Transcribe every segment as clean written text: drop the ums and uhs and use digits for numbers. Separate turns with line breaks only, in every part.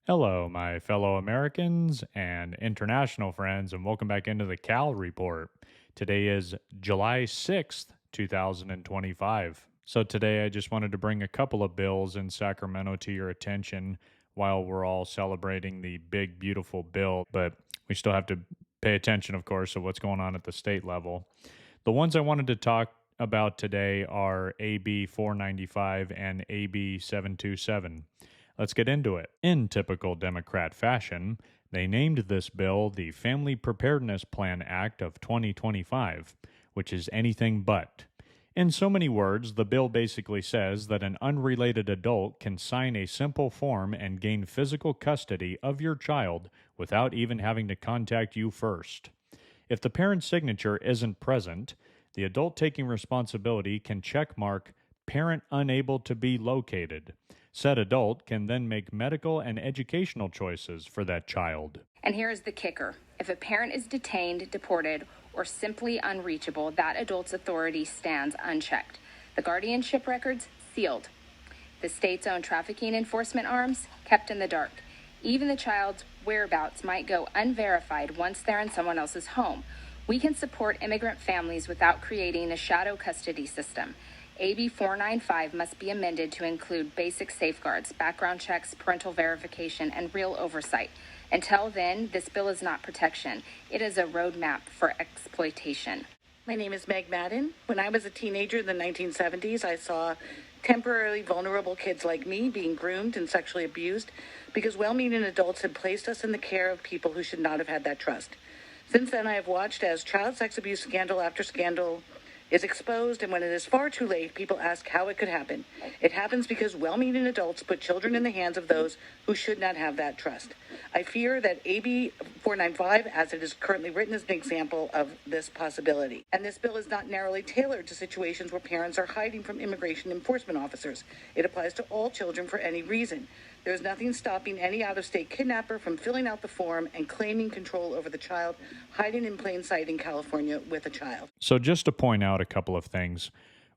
Hello, my fellow Americans and international friends, and welcome back into the Cal Report. Today is July 6th, 2025. So, today I just wanted to bring a couple of bills in Sacramento to your attention while we're all celebrating the big, beautiful bill, but we still have to pay attention, of course, to what's going on at the state level. The ones I wanted to talk about today are AB 495 and AB 727. Let's get into it. In typical Democrat fashion, they named this bill the Family Preparedness Plan Act of 2025, which is anything but. In so many words, the bill basically says that an unrelated adult can sign a simple form and gain physical custody of your child without even having to contact you first. If the parent's signature isn't present, the adult taking responsibility can checkmark parent unable to be located. Said adult can then make medical and educational choices for that child.
And here is the kicker. If a parent is detained, deported, or simply unreachable, that adult's authority stands unchecked. The guardianship records, sealed. The state's own trafficking enforcement arms, kept in the dark. Even the child's whereabouts might go unverified once they're in someone else's home. We can support immigrant families without creating a shadow custody system. AB 495 must be amended to include basic safeguards, background checks, parental verification, and real oversight. Until then, this bill is not protection. It is a roadmap for exploitation.
My name is Meg Madden. When I was a teenager in the 1970s, I saw temporarily vulnerable kids like me being groomed and sexually abused because well-meaning adults had placed us in the care of people who should not have had that trust. Since then, I have watched as child sex abuse scandal after scandal is exposed, and when it is far too late, people ask how it could happen. It happens because well-meaning adults put children in the hands of those who should not have that trust. I fear that AB 495, as it is currently written, is an example of this possibility. And this bill is not narrowly tailored to situations where parents are hiding from immigration enforcement officers. It applies to all children for any reason. There is nothing stopping any out-of-state kidnapper from filling out the form and claiming control over the child, hiding in plain sight in California with a child.
So, just to point out a couple of things.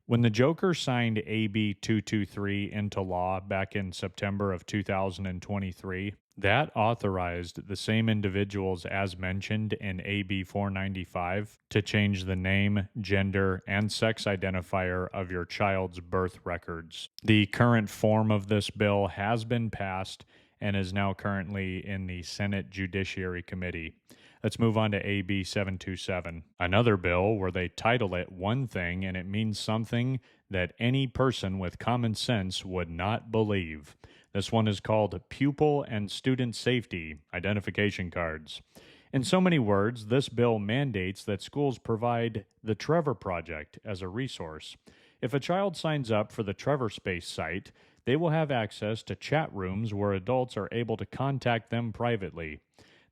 When the Joker signed AB 223 into law back in September of 2023, that authorized the same individuals as mentioned in AB 495 to change the name, gender, and sex identifier of your child's birth records. The current form of this bill has been passed and is now currently in the Senate Judiciary Committee. Let's move on to AB 727, another bill where they title it one thing and it means something that any person with common sense would not believe. This one is called Pupil and Student Safety Identification Cards. In so many words, this bill mandates that schools provide the Trevor Project as a resource. If a child signs up for the Trevor Space site, they will have access to chat rooms where adults are able to contact them privately.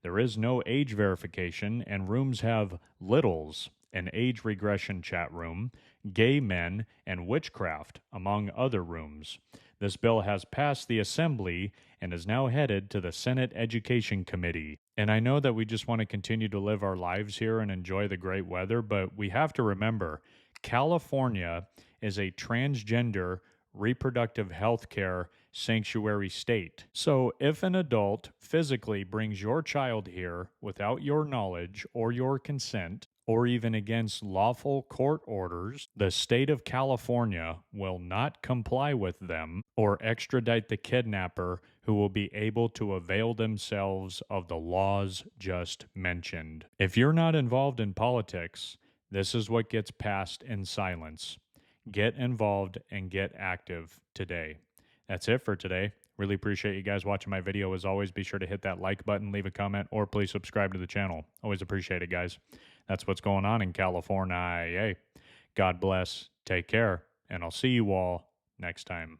There is no age verification, and rooms have littles, an age regression chat room, gay men, and witchcraft, among other rooms. This bill has passed the Assembly and is now headed to the Senate Education Committee. And I know that we just want to continue to live our lives here and enjoy the great weather, but we have to remember California is a transgender reproductive health care sanctuary state. So if an adult physically brings your child here without your knowledge or your consent, or even against lawful court orders, the state of California will not comply with them or extradite the kidnapper, who will be able to avail themselves of the laws just mentioned. If you're not involved in politics, this is what gets passed in silence. Get involved and get active today. That's it for today. Really appreciate you guys watching my video. As always, be sure to hit that like button, leave a comment, or please subscribe to the channel. Always appreciate it, guys. That's what's going on in California. God bless, take care, and I'll see you all next time.